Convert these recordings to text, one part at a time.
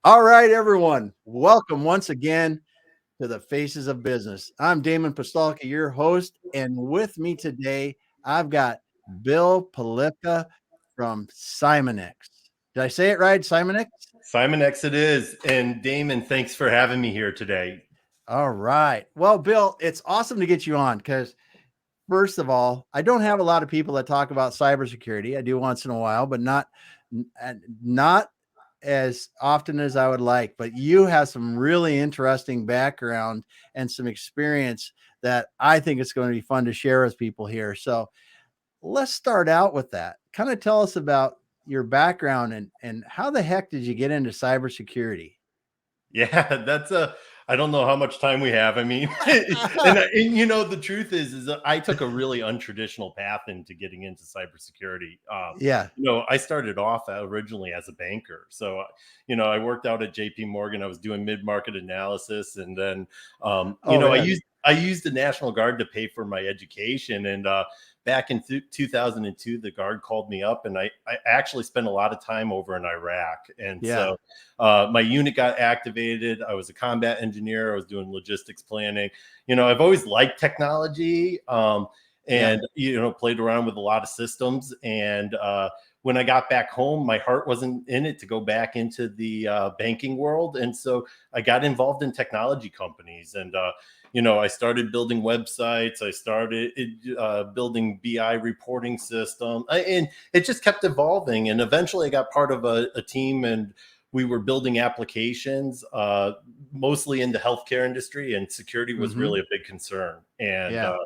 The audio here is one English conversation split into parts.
All right, everyone. Welcome once again to the Faces of Business. I'm Damon Pistolka, your host, and with me today, I've got Bill Palifka from Cymonix. Did I say it right? Cymonix? CymonX it is. And Damon, thanks for having me here today. All right. Well, Bill, it's awesome to get you on because, first of all, I don't have a lot of people that talk about cybersecurity. I do once in a while, but not as often as I would like, but you have some really interesting background and some experience that I think it's going to be fun to share with people here. So let's start out with that. Kind of tell us about your background and how the heck did you get into cybersecurity? Yeah, I don't know how much time we have. I mean, the truth is that I took a really untraditional path into getting into cybersecurity. Yeah. I started off originally as a banker. So, I worked out at JP Morgan. I was doing mid-market analysis. And then, Oh, I yeah. used the National Guard to pay for my education. And back in 2002, the Guard called me up, and I actually spent a lot of time over in Iraq. And Yeah. so my unit got activated. I was a combat engineer. I was doing logistics planning. I've always liked technology, and played around with a lot of systems. And when I got back home, my heart wasn't in it to go back into the banking world. And so I got involved in technology companies. And I started building websites. I started building BI reporting system, and it just kept evolving. And eventually, I got part of a team, and we were building applications, mostly in the healthcare industry, and security was really a big concern. And Yeah.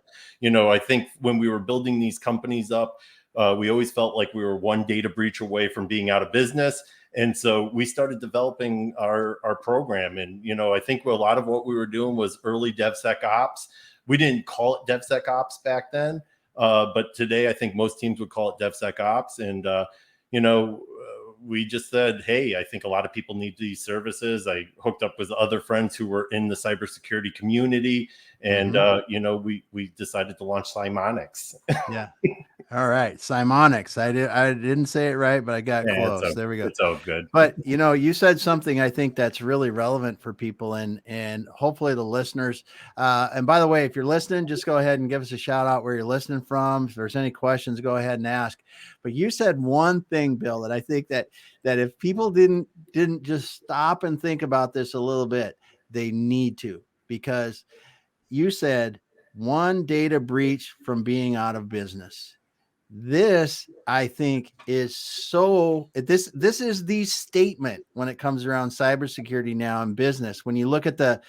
I think when we were building these companies up, we always felt like we were one data breach away from being out of business. And so we started developing our program. And, I think a lot of what we were doing was early DevSecOps. We didn't call it DevSecOps back then. But today, I think most teams would call it DevSecOps. And, we just said, hey, I think a lot of people need these services. I hooked up with other friends who were in the cybersecurity community. And, we decided to launch Cymonix. Yeah. All right. Cymonix. I didn't say it right, but I got Yeah, close. There we go. it's all good. But you said something I think that's really relevant for people and hopefully the listeners. And by the way, if you're listening, just go ahead and give us a shout out where you're listening from. If there's any questions, go ahead and ask. But you said one thing, Bill, that I think that if people didn't just stop and think about this a little bit, they need to, because you said one data breach from being out of business. This, I think, is this is the statement when it comes around cybersecurity now in business. When you look at the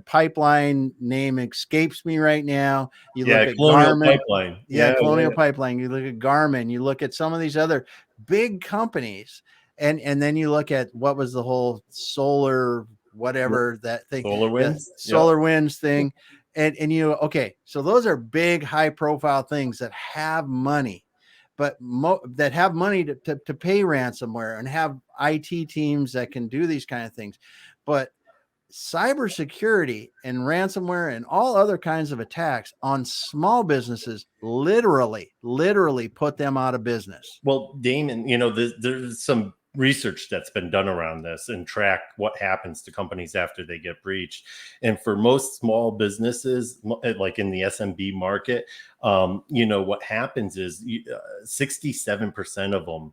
pipeline name escapes me right now. You look at Colonial Garmin. Pipeline. Yeah, Colonial Pipeline. You look at Garmin. You look at some of these other big companies, and then you look at what was the whole solar whatever that thing, Solar Winds. Solar Winds thing. And okay, so those are big, high profile things that have money, but that have money to pay ransomware and have IT teams that can do these kind of things. But cybersecurity and ransomware and all other kinds of attacks on small businesses literally put them out of business. Well, Damon, there's some research that's been done around this and track what happens to companies after they get breached. And for most small businesses, like in the SMB market, what happens is 67% of them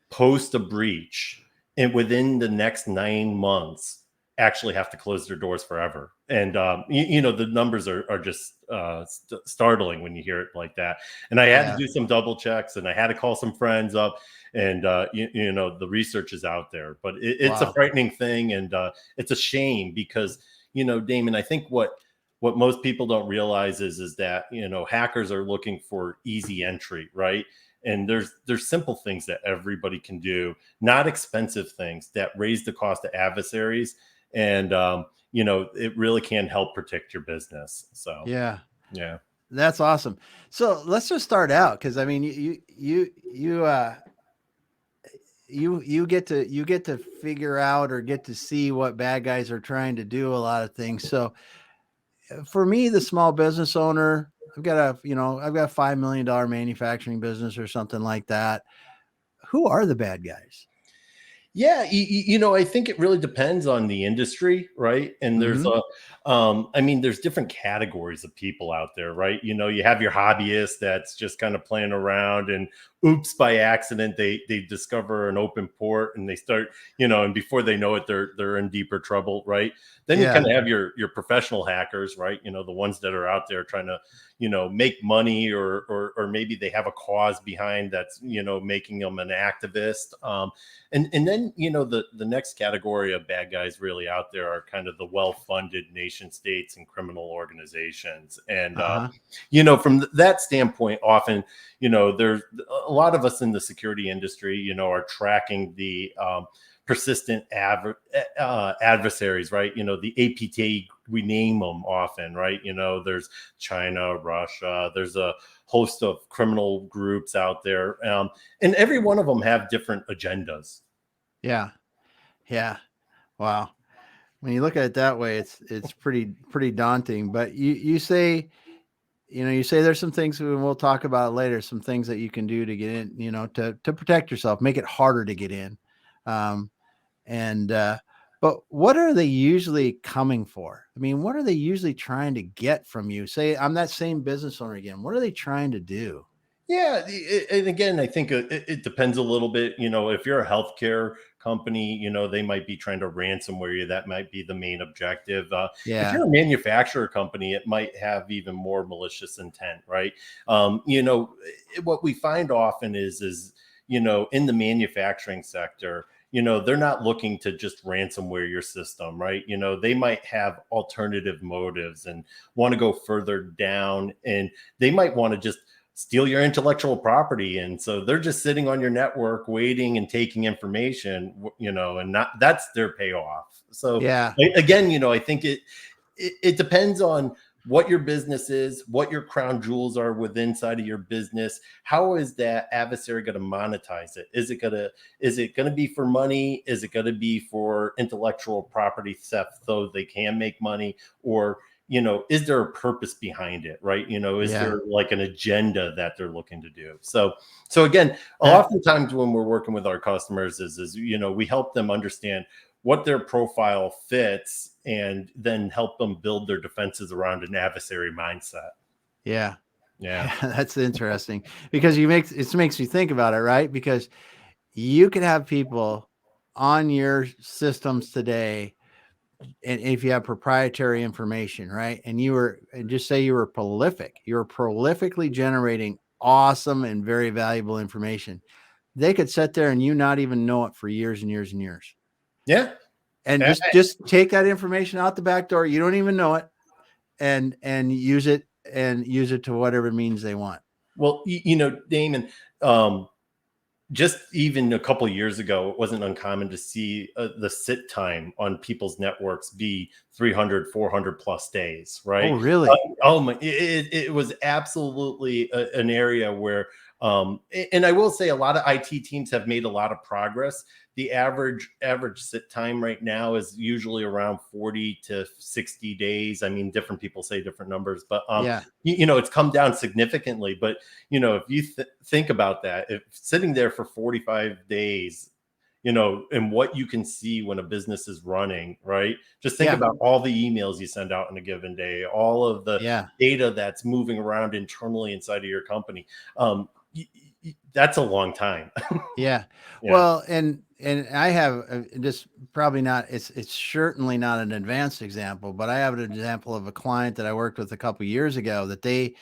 post a breach, and within the next 9 months actually have to close their doors forever. And the numbers are just startling when you hear it like that. And I had to do some double checks, and I had to call some friends up, and the research is out there. But it's a frightening thing, and it's a shame because Damon, I think what most people don't realize is that hackers are looking for easy entry, right? And there's simple things that everybody can do, not expensive things that raise the cost of adversaries. And it really can help protect your business. So yeah, yeah, that's awesome. So let's just start out, because I mean you get to figure out or get to see what bad guys are trying to do a lot of things. So for me, the small business owner, I've got a $5 million manufacturing business or something like that. Who are the bad guys? Yeah, I think it really depends on the industry, right? And there's Hmm. I mean, there's different categories of people out there, right? You have your hobbyist that's just kind of playing around, and oops, by accident, they discover an open port, and they start, and before they know it, they're in deeper trouble, right? Then you Yeah. kind of have your professional hackers, right? The ones that are out there trying to, make money, or maybe they have a cause behind that's, making them an activist. And then, the next category of bad guys really out there are kind of the well-funded nation states and criminal organizations. And Uh-huh. from that standpoint, often, there's a lot of us in the security industry, are tracking the persistent adversaries, right? The APT, we name them often, right? There's China, Russia, there's a host of criminal groups out there, and every one of them have different agendas. Yeah. Yeah. Wow. When you look at it that way, it's pretty daunting. But you say, you say there's some things, and we'll talk about it later, some things that you can do to get in, to protect yourself, make it harder to get in. Um, and but what are they usually coming for? I mean, what are they usually trying to get from you? Say I'm that same business owner again. What are they trying to do? Yeah, and again, I think it depends a little bit. If you're a healthcare company, they might be trying to ransomware you. That might be the main objective. If Yeah. you're a manufacturer company, it might have even more malicious intent, right? What we find often is in the manufacturing sector, they're not looking to just ransomware your system, right? They might have alternative motives and want to go further down, and they might want to just steal your intellectual property, and so they're just sitting on your network waiting and taking information, and not that's their payoff. So Yeah. again, I think it depends on what your business is, what your crown jewels are within inside of your business. How is that adversary going to monetize it? Is it going to be for money? Is it going to be for intellectual property theft so they can make money? Or is there a purpose behind it, right? Is Yeah. there like an agenda that they're looking to do? So again, That oftentimes when we're working with our customers is we help them understand what their profile fits, and then help them build their defenses around an adversary mindset. Yeah. Yeah, Yeah, that's interesting because it makes you think about it, right? Because you could have people on your systems today, and if you have proprietary information, right? And just say you were prolifically generating awesome and very valuable information. They could sit there and you not even know it for years and years and years. yeah. And just take that information out the back door. You don't even know it, and use it to whatever means they want. Well, Damon, um, just even a couple of years ago, it wasn't uncommon to see the sit time on people's networks be 300, 400 plus days, Oh, right? really? Oh my, it was absolutely an area where, and I will say a lot of IT teams have made a lot of progress. The average sit time right now is usually around 40 to 60 days. I mean, different people say different numbers, but Yeah. it's come down significantly. But if you think about that, if sitting there for 45 days, and what you can see when a business is running, right? Just think Yeah. about all the emails you send out in a given day, all of the Yeah. data that's moving around internally inside of your company. That's a long time. Yeah. Yeah, Well, and I have just probably not. It's certainly not an advanced example, but I have an example of a client that I worked with a couple years ago that they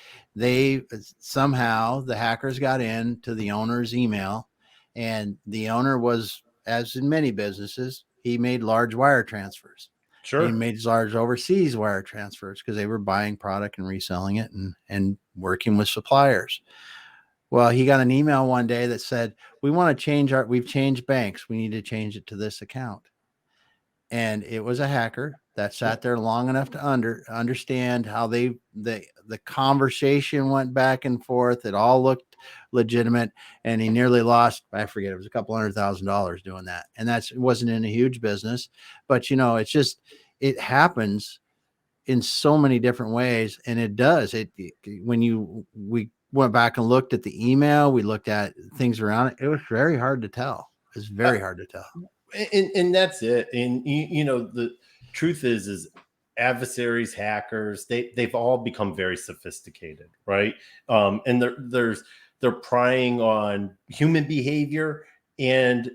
somehow the hackers got into the owner's email, and the owner was, as in many businesses, he made large wire transfers. He sure. made large overseas wire transfers because they were buying product and reselling it and working with suppliers. Well, he got an email one day that said, we've changed banks. We need to change it to this account. And it was a hacker that sat there long enough to understand how the conversation went back and forth. It all looked legitimate. And he nearly lost, I forget, it was a couple $100,000 doing that. And it wasn't in a huge business, but it's just, it happens in so many different ways. And it does we went back and looked at the email, we looked at things around it. It was very hard to tell. It's very hard to tell. And that's it. And the truth is adversaries, hackers, they've all become very sophisticated, right? And they're prying on human behavior and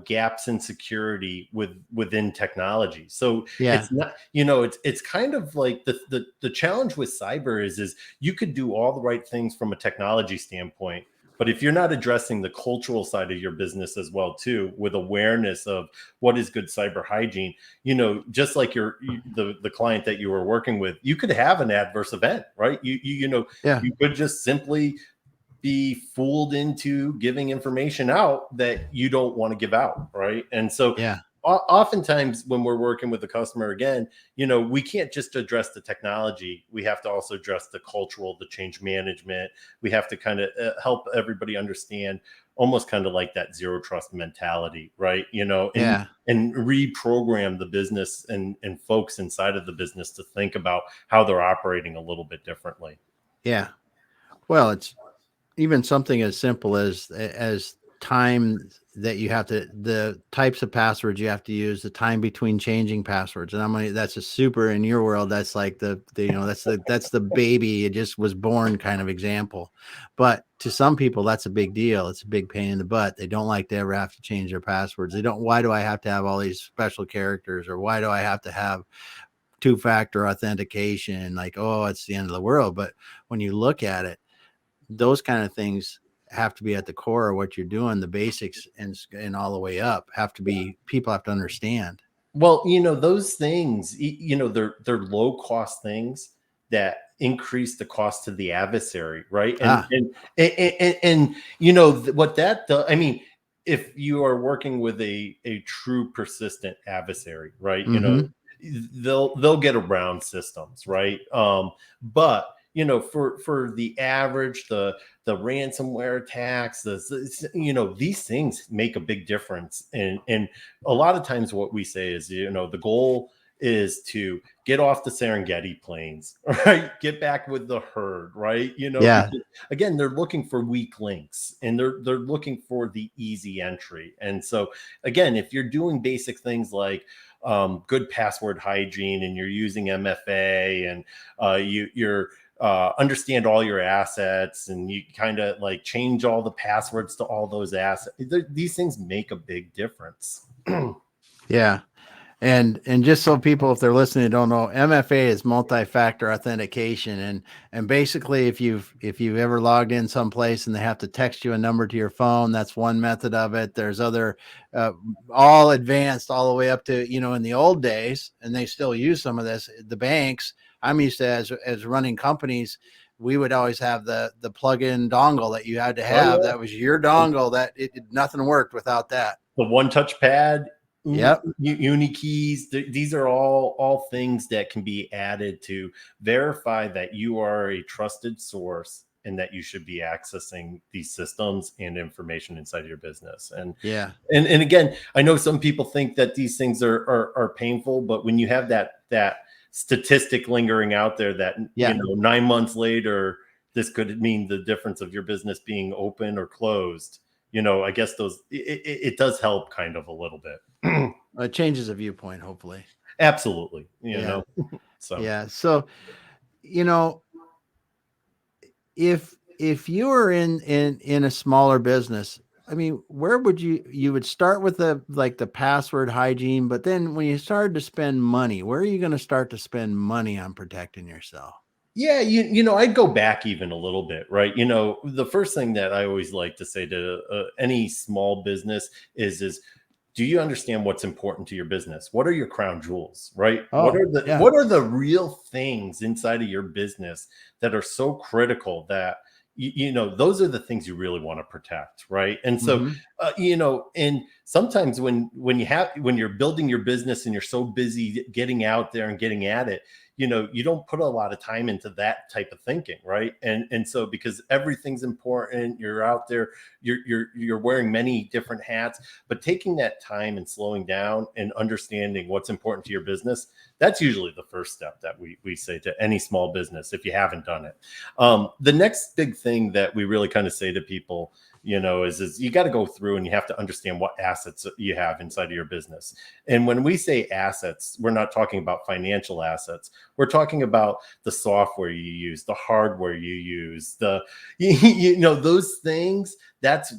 gaps in security within technology. So Yeah. it's not, it's kind of like the challenge with cyber is you could do all the right things from a technology standpoint, but if you're not addressing the cultural side of your business as well too, with awareness of what is good cyber hygiene, just like the client that you were working with, you could have an adverse event, right? Yeah. You could just simply be fooled into giving information out that you don't want to give out, right? And so Yeah. oftentimes when we're working with the customer, again, we can't just address the technology. We have to also address the cultural, the change management. We have to kind of help everybody understand, almost kind of like that zero trust mentality, right? Yeah. And reprogram the business and folks inside of the business to think about how they're operating a little bit differently. Yeah. Well, it's even something as simple as time that you have to, the types of passwords you have to use, the time between changing passwords. And I'm like, that's a super, in your world, that's like that's the baby, it just was born kind of example. But to some people, that's a big deal. It's a big pain in the butt. They don't like to ever have to change their passwords. They don't, why do I have to have all these special characters, or why do I have to have two-factor authentication? Like, oh, it's the end of the world. But when you look at it, those kind of things have to be at the core of what you're doing. The basics and all the way up have to be, people have to understand. Well, those things, they're low cost things that increase the cost to the adversary, right? And Ah, what that does, I mean, if you are working with a true persistent adversary, right? mm-hmm. They'll get around systems, right? But for the average, the ransomware attacks, these things make a big difference. And a lot of times what we say is, the goal is to get off the Serengeti plains, right? Get back with the herd, right? Yeah. Because again, they're looking for weak links, and they're looking for the easy entry. And so again, if you're doing basic things like good password hygiene, and you're using MFA, and you're understand all your assets, and you kind of like change all the passwords to all those assets, these things make a big difference. Yeah. And just so people, if they're listening, don't know, MFA is multi-factor authentication. And basically, if you've ever logged in someplace and they have to text you a number to your phone, that's one method of it. There's other, all advanced all the way up to, in the old days, and they still use some of this, the banks. I'm used to, as running companies, we would always have the plug-in dongle that you had to Oh have. yeah, That was your dongle. That nothing worked without that. the one touch pad, Yep. uni keys, these are all things that can be added to verify that you are a trusted source, and that you should be accessing these systems and information inside your business. Yeah. And again, I know some people think that these things are painful, but when you have that statistic lingering out there that Yeah. 9 months later, this could mean the difference of your business being open or closed. I guess it does help kind of a little bit. It changes a viewpoint, hopefully. Absolutely. Yeah. So Yeah. So, you know, if you were in a smaller business, I mean, where would you would start with the password hygiene, but then when you started to spend money, where are you going to start to spend money on protecting yourself? yeah, I'd go back even a little bit, right? The first thing that I always like to say to any small business is do you understand what's important to your business? What are your crown jewels, right? What Oh, are the yeah. what are the real things inside of your business that are so critical that those are the things you really want to protect, right? And so Mm-hmm. and sometimes when you're building your business and you're so busy getting out there and getting at it, you don't put a lot of time into that type of thinking, right? And so because everything's important, you're out there, you're wearing many different hats, but taking that time and slowing down and understanding what's important to your business, that's usually the first step that we say to any small business if you haven't done it. The next big thing that we really kind of say to people is you got to go through and you have to understand what assets you have inside of your business. And when we say assets, we're not talking about financial assets. We're talking about the software you use, the hardware you use, those things. That's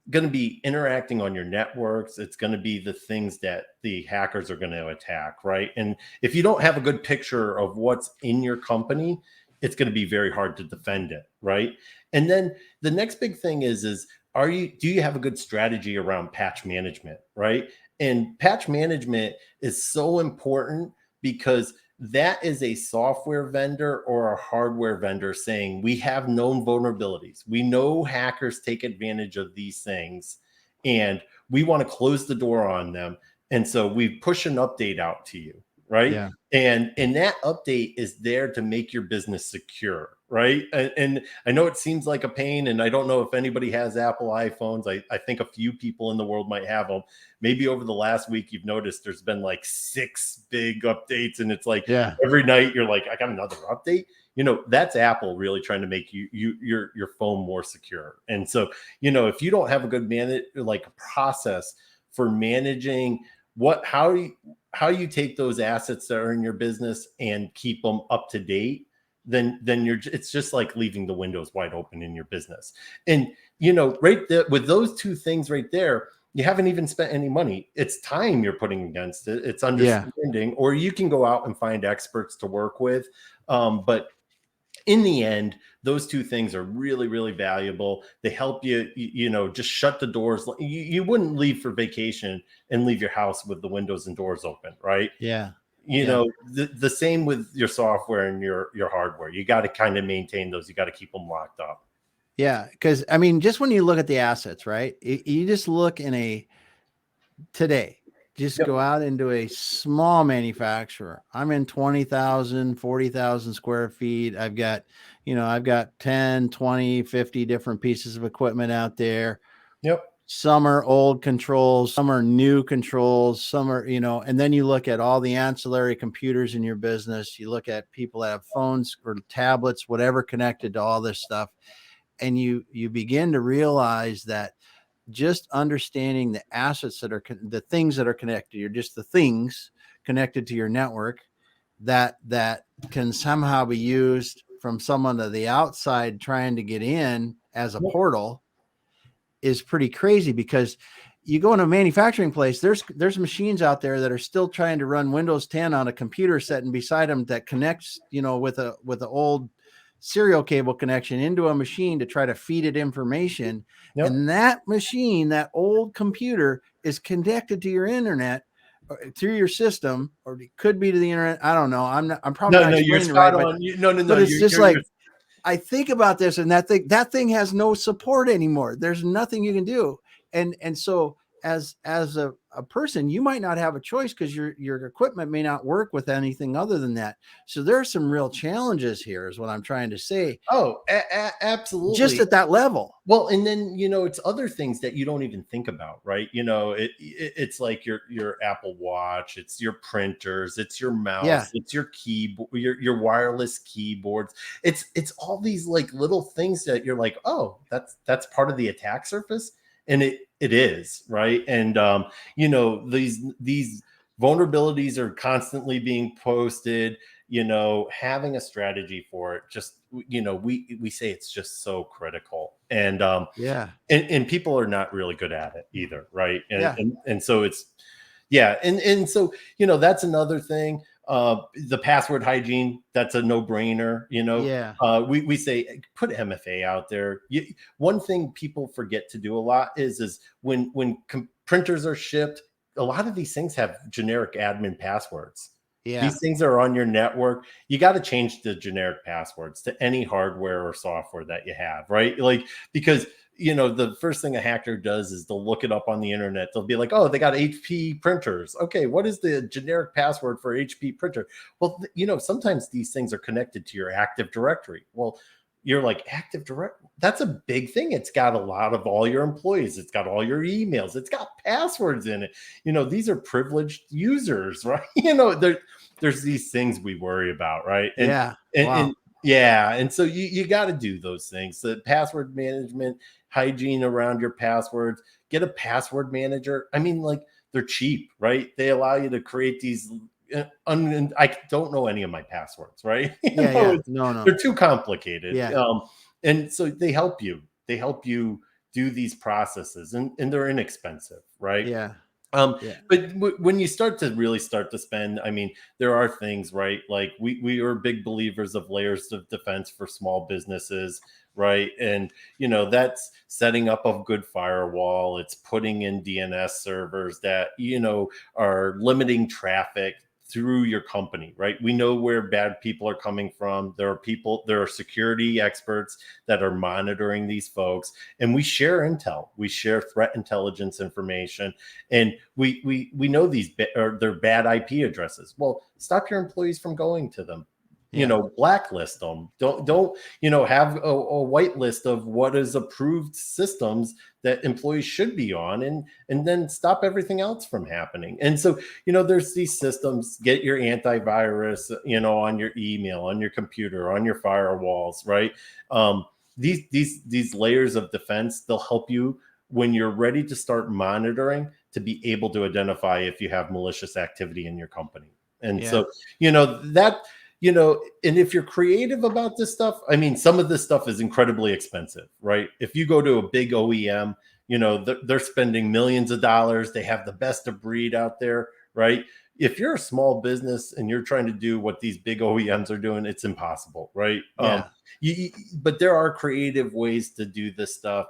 going to be interacting on your networks. It's going to be the things that the hackers are going to attack, right? And if you don't have a good picture of what's in your company, it's going to be very hard to defend it, right? And then the next big thing is do you have a good strategy around patch management, right? And patch management is so important because that is a software vendor or a hardware vendor saying, we have known vulnerabilities. We know hackers take advantage of these things and we want to close the door on them. And so we push an update out to you, right? Yeah. And that update is there to make your business secure, right? And I know it seems like a pain, and I don't know if anybody has Apple iPhones. I think a few people in the world might have them. Maybe over the last week, you've noticed there's been like 6 big updates, and it's like every night you're like, I got another update. That's Apple really trying to make your phone more secure. And so, if you don't have a good process for managing how you take those assets that are in your business and keep them up to date, then it's just like leaving the windows wide open in your business. And right there with those two things right there, you haven't even spent any money. It's time you're putting against it. It's understanding, or you can go out and find experts to work with. But in the end, those two things are really, really valuable. They help you, just shut the doors. You wouldn't leave for vacation and leave your house with the windows and doors open, right? Yeah. The same with your software and your hardware. You got to kind of maintain those. You got to keep them locked up. Yeah. Because, I mean, just when you look at the assets, right? You just look today. Just go out into a small manufacturer. I'm in 20,000, 40,000 square feet. I've got 10, 20, 50 different pieces of equipment out there. Yep. Some are old controls, some are new controls, some are, and then you look at all the ancillary computers in your business. You look at people that have phones or tablets, whatever connected to all this stuff. And you begin to realize that just understanding the assets that are the things that are connected, you're just the things connected to your network that can somehow be used from someone to the outside trying to get in as a portal is pretty crazy. Because you go in a manufacturing place, there's machines out there that are still trying to run Windows 10 on a computer set, and beside them that connects, with an old serial cable connection into a machine to try to feed it information. And that machine, that old computer, is connected to your internet through your system, or it could be to the internet. I don't know. I'm probably not explaining it right, but it's just like, I think about this, and that thing has no support anymore. There's nothing you can do. And so as a person, you might not have a choice because your equipment may not work with anything other than that. So there are some real challenges here, is what I'm trying to say. Oh, absolutely. Just at that level. Well, and then, it's other things that you don't even think about, right? It's like your Apple Watch, it's your printers, it's your mouse, it's your keyboard, your wireless keyboards. It's all these like little things that you're like, oh, that's part of the attack surface. And it is, right? And these vulnerabilities are constantly being posted. Having a strategy for it, just we say it's just so critical. And and people are not really good at it either, right? And so it's and so that's another thing. The password hygiene, that's a no-brainer. We say put MFA out there. One thing people forget to do a lot is when printers are shipped, a lot of these things have generic admin passwords. These things are on your network. You got to change the generic passwords to any hardware or software that you have, right? Like, because the first thing a hacker does is they'll look it up on the internet. They'll be like, oh, they got HP printers. Okay, what is the generic password for HP printer? Well, sometimes these things are connected to your Active Directory. Well, you're like, Active Directory, that's a big thing. It's got a lot of all your employees. It's got all your emails. It's got passwords in it. These are privileged users, right? There's these things we worry about, right? And Yeah, and so you got to do those things. The password management, hygiene around your passwords. Get a password manager. I mean, like they're cheap, right? They allow you to create these. I don't know any of my passwords, right? Yeah, yeah. No, no. They're too complicated. Yeah, And so they help you. They help you do these processes, and they're inexpensive, right? yeah, Um, yeah, but when you start to really start to spend, I mean, there are things, right? Like we are big believers of layers of defense for small businesses, right? And that's setting up a good firewall. It's putting in DNS servers that are limiting traffic through your company, right? We know where bad people are coming from. There are security experts that are monitoring these folks, and we share intel. We share threat intelligence information, and we know they're bad IP addresses. Well, stop your employees from going to them. yeah, Blacklist them. Don't have a white list of what is approved systems that employees should be on, and then stop everything else from happening. And so there's these systems. Get your antivirus on your email, on your computer, on your firewalls, right? These layers of defense, they'll help you when you're ready to start monitoring, to be able to identify if you have malicious activity in your company. And yeah, so, that, and if you're creative about this stuff, I mean, some of this stuff is incredibly expensive, right? If you go to a big OEM, they're spending millions of dollars. They have the best of breed out there, right? If you're a small business and you're trying to do what these big OEMs are doing, it's impossible, right? yeah, But there are creative ways to do this stuff.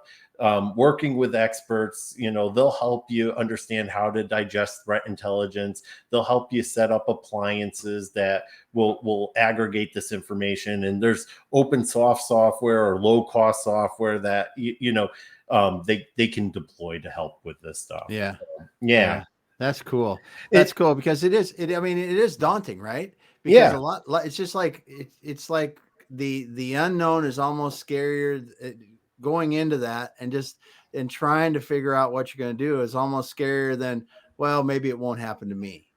Working with experts, they'll help you understand how to digest threat intelligence. They'll help you set up appliances that will aggregate this information. And there's open source software or low cost software that they can deploy to help with this stuff. yeah, Yeah. yeah. That's cool. It, That's cool because it is. I mean, it is daunting, right? Because yeah. a lot. It's just like it's like the unknown is almost scarier. Going into that and trying to figure out what you're going to do is almost scarier than, well, maybe it won't happen to me.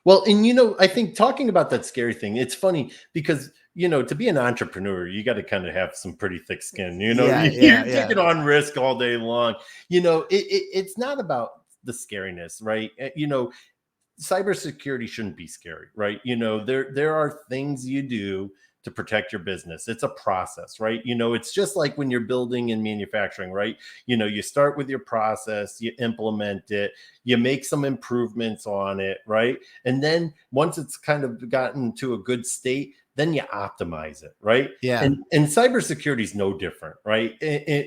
Well, and I think talking about that scary thing, it's funny because to be an entrepreneur, you got to kind of have some pretty thick skin. Yeah, yeah, You're yeah, taking on risk all day long. It's not about the scariness, right? Cybersecurity shouldn't be scary, right? There are things you do to protect your business. It's a process, right? It's just like when you're building and manufacturing, right? You start with your process, you implement it, you make some improvements on it, right? And then once it's kind of gotten to a good state, then you optimize it, right? yeah, And cybersecurity is no different, right?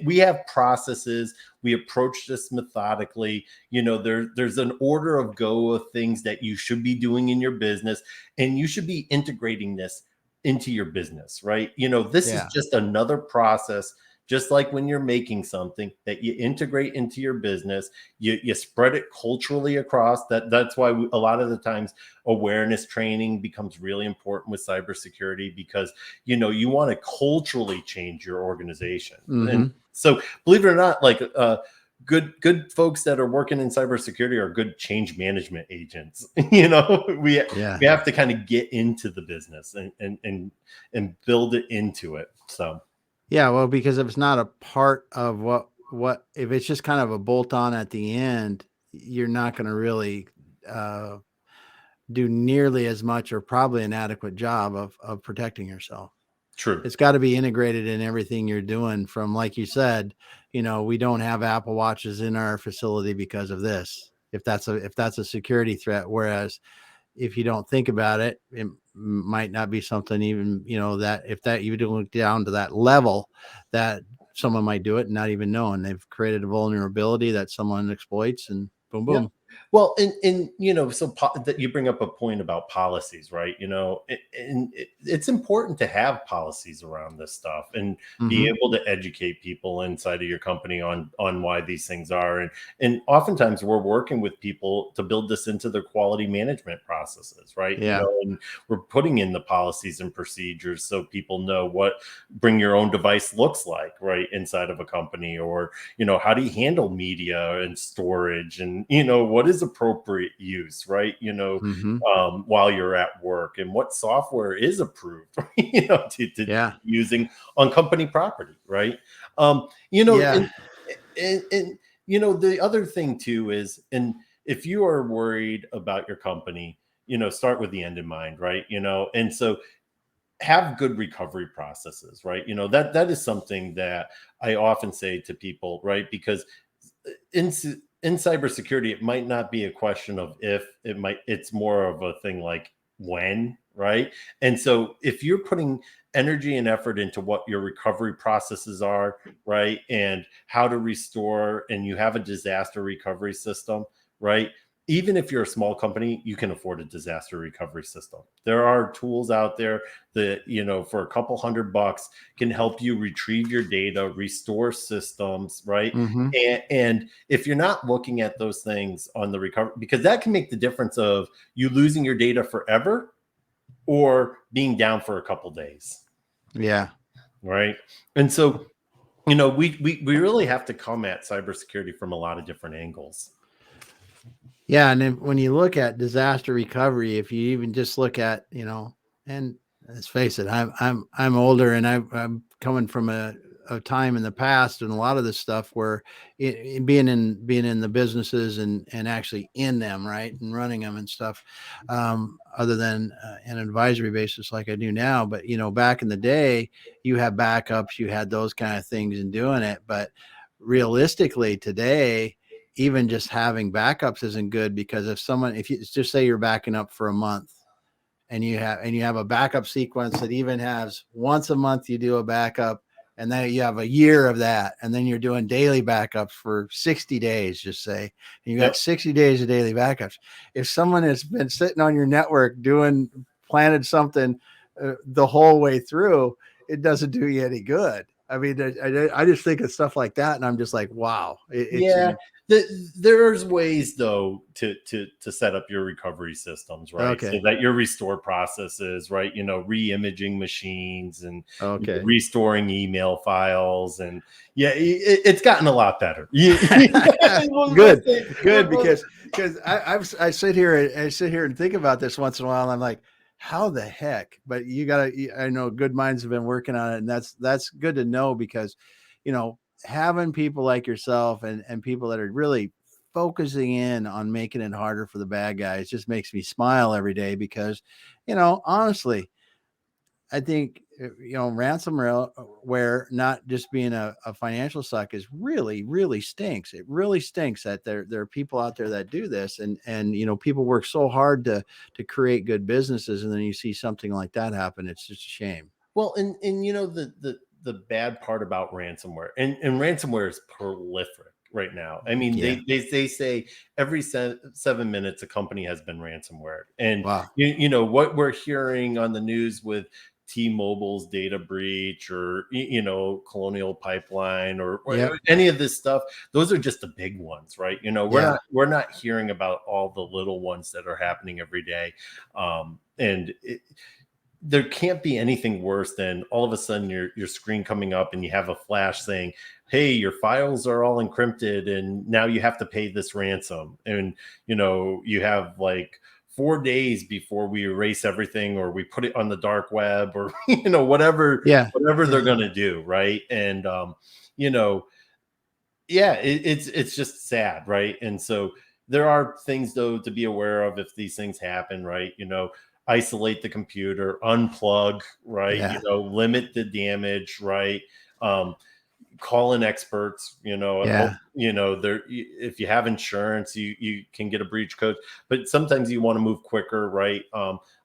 We have processes. We approach this methodically. There's an order of go of things that you should be doing in your business, and you should be integrating this into your business, right? This is yeah, just another process, just like when you're making something that you integrate into your business. You spread it culturally across. That's why a lot of the times awareness training becomes really important with cybersecurity, because you want to culturally change your organization. And mm-hmm. so, believe it or not, like good folks that are working in cybersecurity are good change management agents. We Yeah. have to kind of get into the business and build it into it. So Yeah, well, because if it's not a part of what if it's just kind of a bolt on at the end, you're not going to really uh, do nearly as much or probably an adequate job of protecting yourself. true. It's got to be integrated in everything you're doing. From, like you said, we don't have Apple Watches in our facility because of this. If that's a security threat, whereas if you don't think about it, it might not be something even, that if that you don't look down to that level, that someone might do it and not even know. And they've created a vulnerability that someone exploits, and boom, Yeah. boom. Well, and so that you bring up a point about policies, right? It's important to have policies around this stuff and be Mm-hmm. able to educate people inside of your company on why these things are. And oftentimes we're working with people to build this into their quality management processes, right? Yeah. And we're putting in the policies and procedures so people know what bring your own device looks like, right, inside of a company. Or how do you handle media and storage, and what is appropriate use, right? Mm-hmm. While you're at work, and what software is approved, to Yeah. using on company property, right? Yeah. And the other thing too is, and if you are worried about your company, start with the end in mind, right? And so have good recovery processes, right? That is something that I often say to people, right? Because in cybersecurity, it might not be a question of if, it's more of a thing like when, right? And so if you're putting energy and effort into what your recovery processes are, right, and how to restore, and you have a disaster recovery system, right, even if you're a small company, you can afford a disaster recovery system. There are tools out there that, for a couple $100 can help you retrieve your data, restore systems, right? Mm-hmm. And if you're not looking at those things on the recovery, because that can make the difference of you losing your data forever or being down for a couple days. Yeah. Right. And so, we really have to come at cybersecurity from a lot of different angles. Yeah. And then when you look at disaster recovery, if you even just look at, and let's face it, I'm older, and I'm coming from a time in the past, and a lot of this stuff where being in the businesses and actually in them, right, and running them and stuff, other than an advisory basis like I do now. But back in the day, you had backups, you had those kind of things and doing it. But realistically, today, even just having backups isn't good, because if you just say you're backing up for a month, and you have a backup sequence that even has once a month you do a backup, and then you have a year of that, and then you're doing daily backups for 60 days, just say, and you got Yep. 60 days of daily backups. If someone has been sitting on your network planted something the whole way through, it doesn't do you any good. I mean, I just think of stuff like that, and I'm just like, wow. Yeah, there's ways though to set up your recovery systems, right? So Okay. that your restore processes, right? Re-imaging machines, and Okay. restoring email files, and yeah, it's gotten a lot better. Good, because I sit here and think about this once in a while, and I'm like, how the heck? But I know good minds have been working on it, and that's good to know, because having people like yourself and people that are really focusing in on making it harder for the bad guys just makes me smile every day, because honestly, I think ransomware not just being a financial suck is really, really stinks. It really stinks that there are people out there that do this, and people work so hard to create good businesses, and then you see something like that happen. It's just a shame. Well, and the bad part about ransomware, and ransomware is prolific right now. I mean, Yeah. they say every 7 minutes a company has been ransomware, and Wow. what we're hearing on the news with T-Mobile's data breach, or Colonial Pipeline, or Yep. any of this stuff. Those are just the big ones, right? We're not hearing about all the little ones that are happening every day, and there can't be anything worse than all of a sudden your screen coming up and you have a flash saying, hey, your files are all encrypted and now you have to pay this ransom. And you have like 4 days before we erase everything, or we put it on the dark web, or whatever Yeah. they're gonna do, right? And yeah, it's just sad, right? And so there are things though to be aware of if these things happen, right? Isolate the computer, unplug, right? Yeah. Limit the damage, right? Call in experts, and hope, Yeah. there, if you have insurance, you can get a breach code, but sometimes you want to move quicker, right?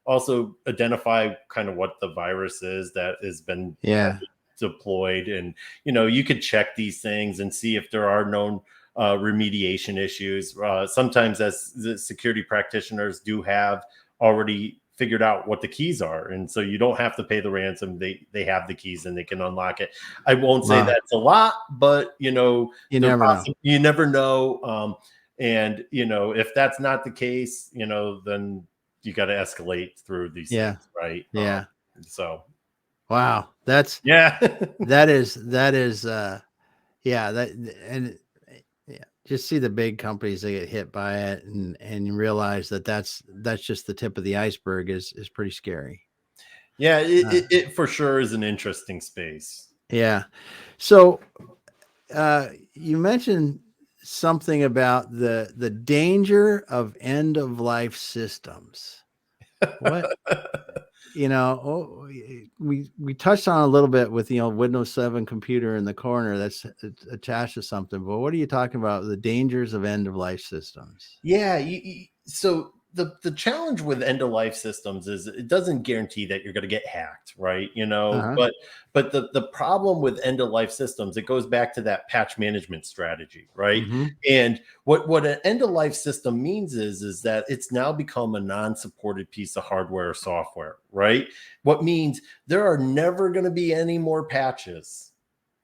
Also identify kind of what the virus is that has been Yeah. deployed, and you could check these things and see if there are known remediation issues. Sometimes, as the security practitioners do have already figured out what the keys are, and so you don't have to pay the ransom. They have the keys and they can unlock it. I won't say Wow. that's a lot, but You never know. you never know. And if that's not the case, then you got to escalate through these Yeah. things, right? Yeah. So Wow. That's yeah. that is yeah, that, and Yeah, just see the big companies that get hit by it, and you realize that that's just the tip of the iceberg is pretty scary. Yeah, Uh, it for sure is an interesting space. yeah. So you mentioned something about the danger of end of life systems. What, we touched on a little bit with Windows 7 computer in the corner that's attached to something, but what are you talking about, the dangers of end of life systems? Yeah, so the challenge with end of life systems is it doesn't guarantee that you're going to get hacked, right? Uh-huh. But the problem with end of life systems, it goes back to that patch management strategy, right? Mm-hmm. And what an end of life system means is that it's now become a non-supported piece of hardware or software, right? What means there are never going to be any more patches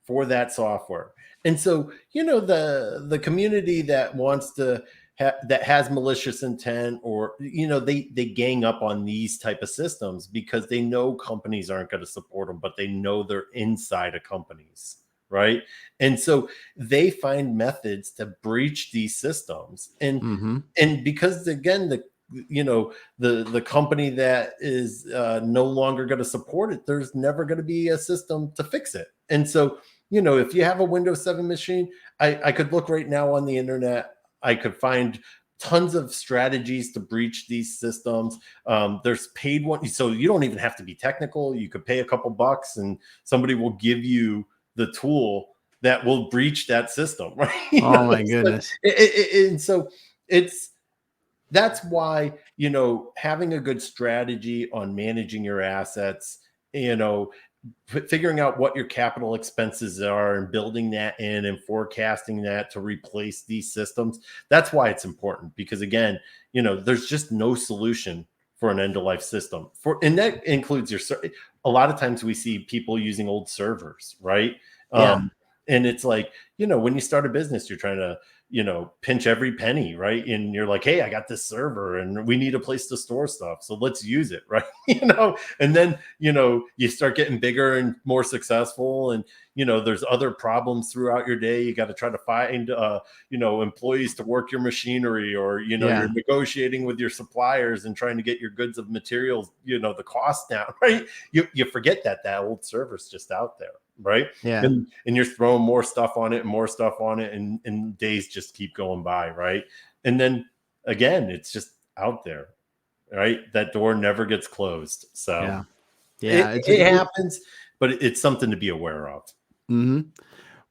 for that software. And so, the community that wants to that has malicious intent, or they gang up on these type of systems because they know companies aren't going to support them, but they know they're inside of companies, right? And so they find methods to breach these systems, Mm-hmm. and because again the company that is no longer going to support it, there's never going to be a system to fix it. And so, if you have a Windows 7 machine, I could look right now on the internet. I could find tons of strategies to breach these systems. There's paid ones, so you don't even have to be technical. You could pay a couple bucks and somebody will give you the tool that will breach that system, right? Oh my goodness. And so it's that's why, having a good strategy on managing your assets, you know figuring out what your capital expenses are and building that in and forecasting that to replace these systems, that's why it's important. Because again, there's just no solution for an end of life system, and that includes a lot of times we see people using old servers, right? Yeah. And it's like, when you start a business, you're trying to pinch every penny, right? And you're like, hey, I got this server and we need a place to store stuff, so let's use it, right? And then you start getting bigger and more successful, and there's other problems throughout your day. You got to try to find employees to work your machinery, or Yeah. you're negotiating with your suppliers and trying to get your goods of materials, the cost down, right? You forget that old server's just out there, right? Yeah. And you're throwing more stuff on it and more stuff on it, and days just keep going by, right? And then again, it's just out there, right? That door never gets closed. So Yeah. it, Yeah. it happens, but it's something to be aware of. Mm-hmm.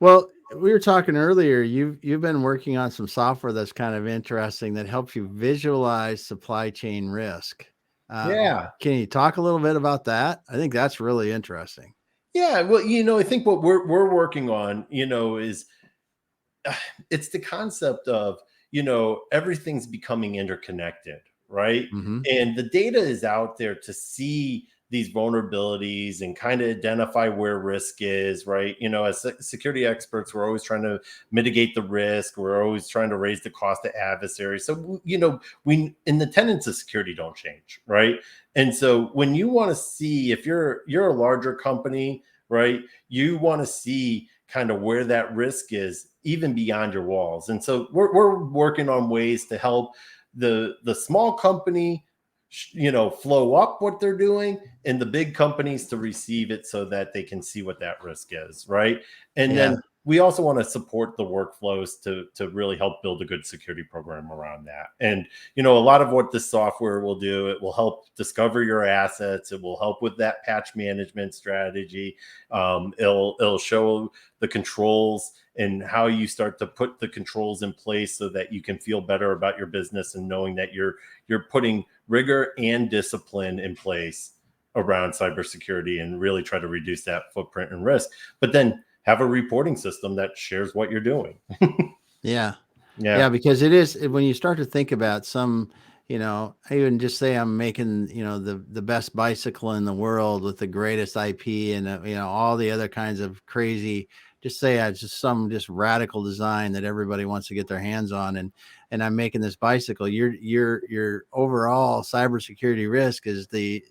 Well, we were talking earlier, you've been working on some software that's kind of interesting that helps you visualize supply chain risk. Uh, Yeah. can you talk a little bit about that? I think that's really interesting. Yeah. Well, I think what we're working on, is it's the concept of everything's becoming interconnected, right? Mm-hmm. And the data is out there to see these vulnerabilities and kind of identify where risk is, right? As security experts, we're always trying to mitigate the risk. We're always trying to raise the cost of adversaries. So we in the tenets of security don't change, right? And so when you want to see, if you're a larger company, right, you want to see kind of where that risk is even beyond your walls. And so we're working on ways to help the small company flow up what they're doing, and the big companies to receive it so that they can see what that risk is, right? And Yeah. then we also want to support the workflows to really help build a good security program around that. And a lot of what this software will do, it will help discover your assets, it will help with that patch management strategy. It'll show the controls and how you start to put the controls in place so that you can feel better about your business, and knowing that you're putting rigor and discipline in place around cybersecurity, and really try to reduce that footprint and risk. But then have a reporting system that shares what you're doing. Yeah. Yeah. Yeah. Because it is, when you start to think about some, I even just say I'm making, the best bicycle in the world with the greatest IP and, all the other kinds of crazy, just say I just some just radical design that everybody wants to get their hands on. And I'm making this bicycle. Your overall cybersecurity risk is the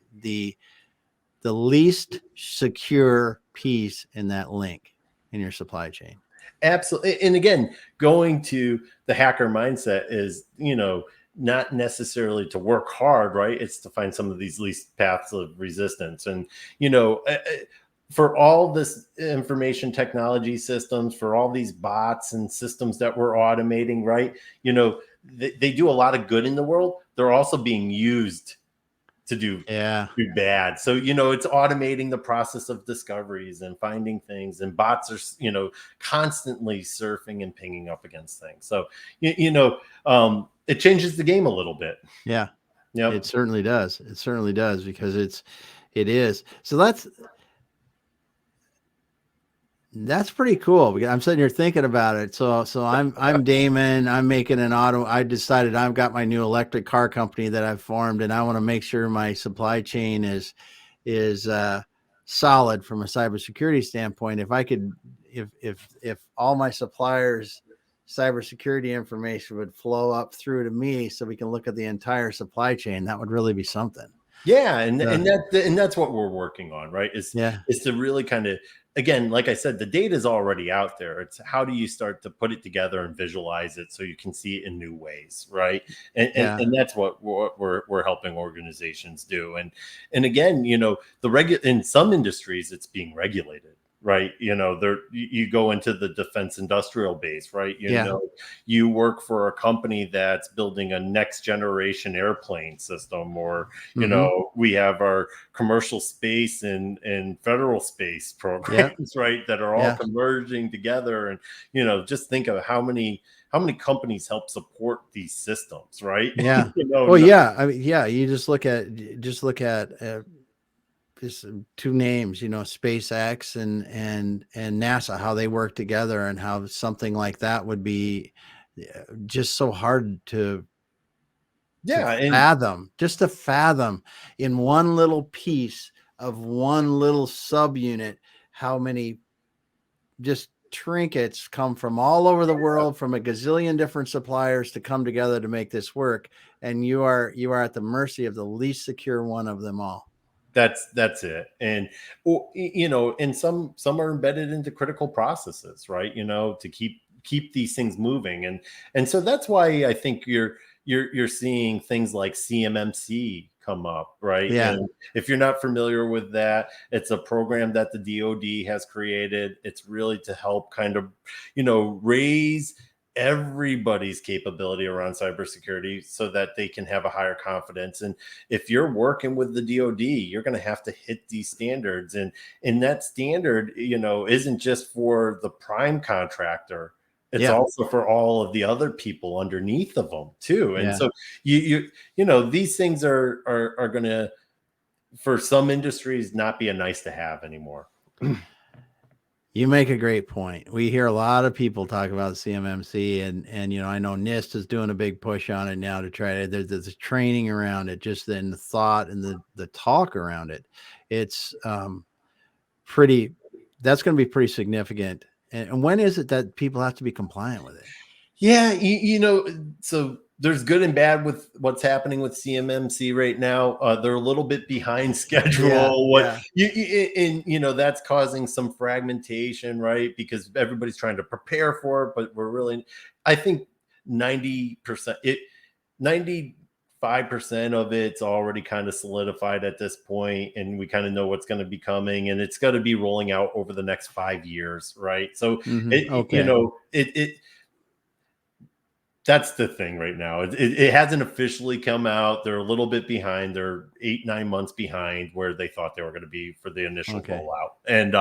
least secure piece in that link in your supply chain. Absolutely. And again, going to the hacker mindset is, not necessarily to work hard, right? It's to find some of these least paths of resistance. And, for all this information technology systems, for all these bots and systems that we're automating, right? They do a lot of good in the world. They're also being used to do Yeah. bad. So, it's automating the process of discoveries and finding things, and bots are, constantly surfing and pinging up against things. So, it changes the game a little bit. Yeah. Yep. It certainly does. It certainly does, because it is. So that's pretty cool, because I'm sitting here thinking about it. So I'm Damon. I'm making an auto. I decided I've got my new electric car company that I've formed, and I want to make sure my supply chain is solid from a cybersecurity standpoint. If I could, if all my suppliers' cybersecurity information would flow up through to me, so we can look at the entire supply chain, that would really be something. Yeah, and that's what we're working on, right? Yeah. Is to really kind of, again, like I said, the data is already out there. It's how do you start to put it together and visualize it so you can see it in new ways, right? And that's what we're helping organizations do. And again, in some industries it's being regulated, right? You go into the defense industrial base, right? You work for a company that's building a next generation airplane system, or we have our commercial space and federal space programs, right, that are all converging together. And just think of how many companies help support these systems, right? Yeah. Well, yeah. I mean, yeah. You just look at just two names, SpaceX and NASA, how they work together, and how something like that would be just so hard to fathom, just to fathom in one little piece of one little subunit, how many just trinkets come from all over the world, from a gazillion different suppliers, to come together to make this work. And you are at the mercy of the least secure one of them all. That's it. And and some are embedded into critical processes, right? To keep these things moving. And so that's why I think you're seeing things like CMMC come up, right? Yeah. And if you're not familiar with that, it's a program that the DoD has created. It's really to help kind of, raise everybody's capability around cybersecurity so that they can have a higher confidence. And if you're working with the DoD, you're going to have to hit these standards. And that standard, isn't just for the prime contractor. It's also for all of the other people underneath of them too. And so these things are going to, for some industries, not be a nice to have anymore. You make a great point. We hear a lot of people talk about CMMC, and I know NIST is doing a big push on it now to try to. There's training around it, just in the thought and the talk around it. It's pretty. That's going to be pretty significant. And when is it that people have to be compliant with it? Yeah, so there's good and bad with what's happening with CMMC right now. They're a little bit behind schedule. That's causing some fragmentation, right? Because everybody's trying to prepare for it, but I think 95% of it's already kind of solidified at this point, and we kind of know what's going to be coming, and it's going to be rolling out over the next 5 years, right? So that's the thing right now. It hasn't officially come out. They're a little bit behind. They're 8-9 months behind where they thought they were going to be for the initial rollout. And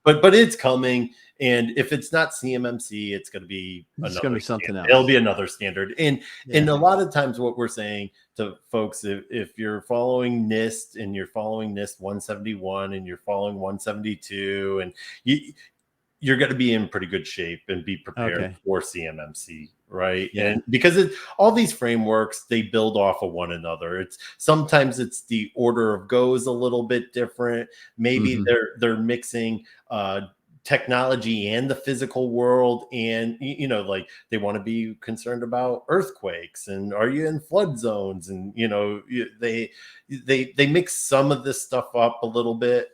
but it's coming. And if it's not CMMC, it's going to be something else. It'll be another standard. And a lot of times, what we're saying to folks, if you're following NIST and you're following NIST 171 and you're following 172, and you're going to be in pretty good shape and be prepared for CMMC, right? And because all these frameworks, they build off of one another. Sometimes it's the order of goes a little bit different. Maybe they're mixing technology and the physical world, and like they want to be concerned about earthquakes, and are you in flood zones, and they mix some of this stuff up a little bit.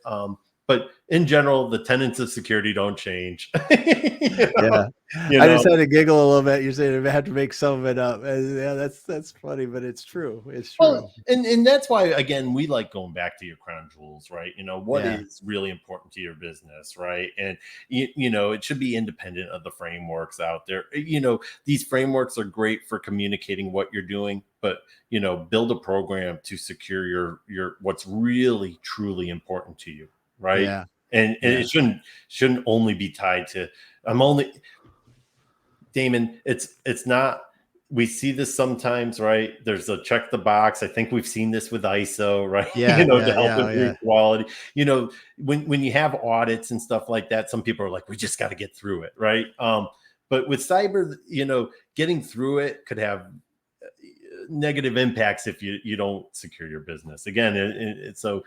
but in general, the tenets of security don't change. Yeah. You I just know, had to giggle a little bit. You said I had to make some of it up. Yeah, that's funny, but it's true. It's well, true. and that's why again we like going back to your crown jewels, right? What Yeah. is really important to your business, right? And it should be independent of the frameworks out there. These frameworks are great for communicating what you're doing, but build a program to secure your what's really truly important to you, right? Yeah. And Yeah. it shouldn't only be tied to I'm only Damon, it's not. We see this sometimes, right? There's a check the box. I think we've seen this with ISO, right? Yeah. To Yeah. help Yeah. improve Yeah. quality. When you have audits and stuff like that, some people are like, we just got to get through it, right? But with cyber, getting through it could have negative impacts if you don't secure your business. Again, so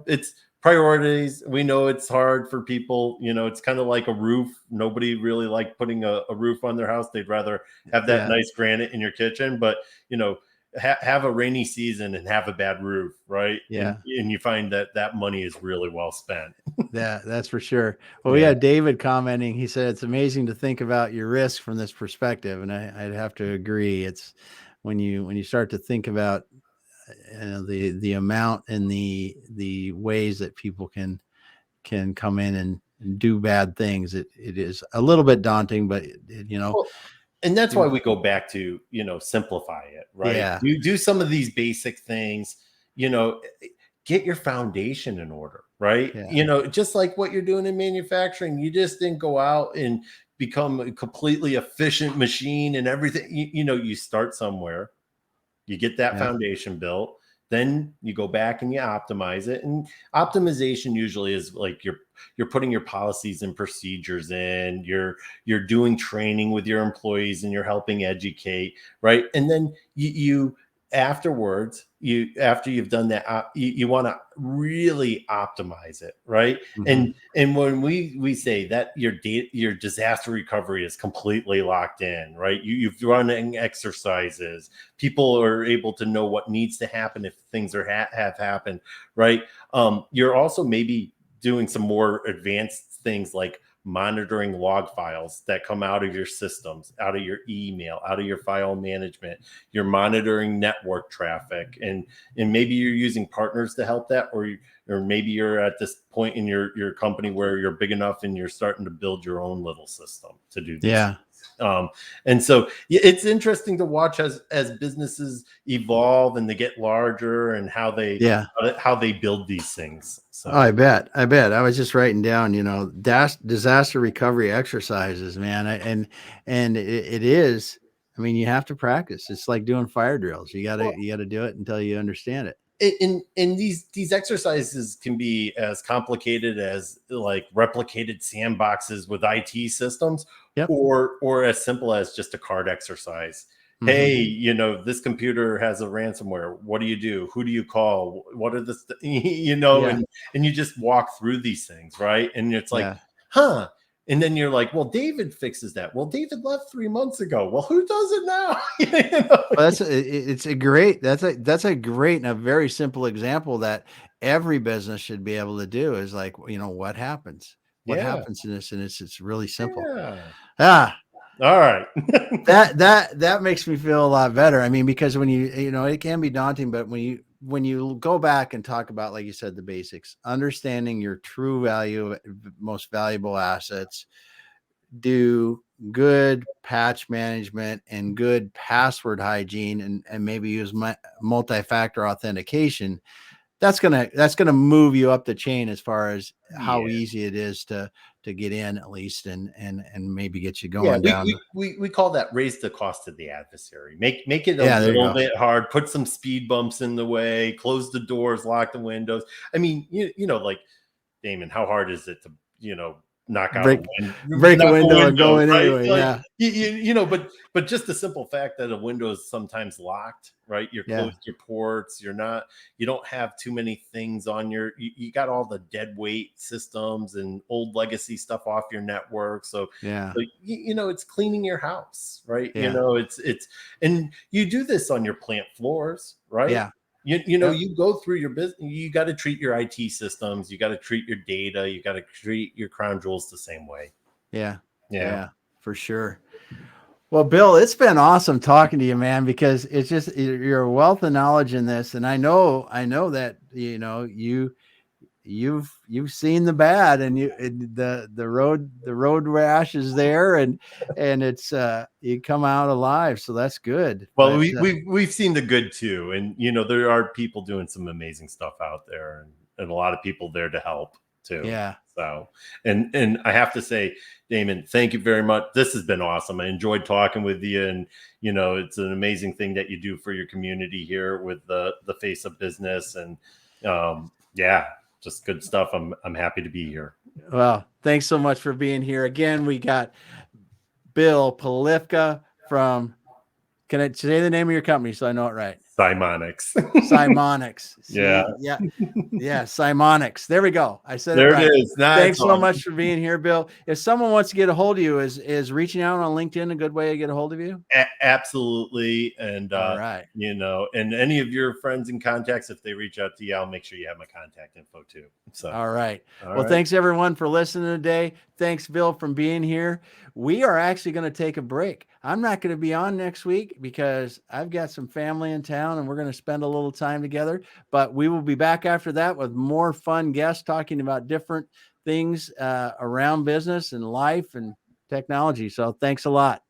it's priorities. We know it's hard for people. It's kind of like a roof. Nobody really like putting a roof on their house. They'd rather have that Yeah. nice granite in your kitchen, but have a rainy season and have a bad roof, right? Yeah. And you find that money is really well spent. Yeah, that's for sure. Well, we Yeah. had David commenting. He said it's amazing to think about your risk from this perspective, and I'd have to agree. It's when you start to think about the amount and the ways that people can come in and do bad things. It is a little bit daunting, but Well, and that's why we go back to simplify it, right? yeah, You do some of these basic things, you know get your foundation in order, right? yeah, Just like what you're doing in manufacturing, you just didn't go out and become a completely efficient machine and everything. You start somewhere, you get that yeah, foundation built, then you go back and you optimize it. And optimization usually is like you're putting your policies and procedures in, you're doing training with your employees and you're helping educate, right? And then you afterwards, after you've done that, you want to really optimize it, right? hmm And when we say that your disaster recovery is completely locked in, right? You've running exercises, people are able to know what needs to happen if things have happened, right? You're also maybe doing some more advanced things like monitoring log files that come out of your systems, out of your email, out of your file management. You're monitoring network traffic, and maybe you're using partners to help that, or maybe you're at this point in your company where you're big enough and you're starting to build your own little system to do these yeah, things. And so it's interesting to watch as businesses evolve and they get larger and yeah. how they build these things. Oh, So I bet. I was just writing down, disaster recovery exercises, man. And it is. I mean, you have to practice. It's like doing fire drills. well, You gotta do it until you understand it. and these exercises can be as complicated as like replicated sandboxes with IT systems, Yep. or as simple as just a card exercise. Hey, hmm this computer has a ransomware. What do you do? Who do you call? What are the Yeah. and you just walk through these things, right? And it's like, Yeah. huh. And then you're like, well, David fixes that. Well, David left 3 months ago. Well, who does it now? Well, it's a great that's a great and a very simple example that every business should be able to do is like, what Yeah. happens in this, and it's really simple. Yeah. Ah, All right. that makes me feel a lot better. I mean, because when it can be daunting, but when you go back and talk about, like you said, the basics, understanding your true value, most valuable assets, do good patch management and good password hygiene, and maybe use multi-factor authentication, that's gonna move you up the chain as far as how Yeah. easy it is to get in, at least, and maybe get you Yeah, going we, down. we call that raise the cost of the adversary. Make it a Yeah, there you little go. bit hard. Put some speed bumps in the way. Close the doors. Lock the windows. I mean, like Damon, how hard is it to knock out break break a knock a window and go window, in right? anyway. Like Yeah, but just the simple fact that a window is sometimes locked, right? You're yeah, closed your ports. You don't have too many things on you got all the dead weight systems and old legacy stuff off your network. So yeah, it's cleaning your house, right? yeah, It's and you do this on your plant floors, right? yeah, Yep. You go through your business, you got to treat your IT systems, you got to treat your data, you got to treat your crown jewels the same way. Yeah. Yeah. Yeah, for sure. Well, Bill, it's been awesome talking to you, man, because it's just you're a wealth of knowledge in this. And I know that, you've seen the bad, and the road rash is there, and it's you come out alive. So that's good. Well, But we've seen the good too, and there are people doing some amazing stuff out there, and a lot of people there to help too. yeah. So, and I have to say, Damon, thank you very much. This has been awesome. I enjoyed talking with you, and it's an amazing thing that you do for your community here with the face of business, and yeah, just good stuff. I'm happy to be here. Well, thanks so much for being here again. We got Bill Palifka from. Can I say the name of your company so I know it right? Cymonix. Cymonix. Yeah. Yeah. Yeah. Cymonix. There we go. I said there it right. It is. Thanks so much for being here, Bill. If someone wants to get a hold of you, is reaching out on LinkedIn a good way to get a hold of you? Absolutely. And, all right. And any of your friends and contacts, if they reach out to you, I'll make sure you have my contact info too. So, all right. Thanks everyone for listening today. Thanks, Bill, from being here. We are actually going to take a break. I'm not going to be on next week because I've got some family in town and we're going to spend a little time together, but we will be back after that with more fun guests talking about different things around business and life and technology. So thanks a lot.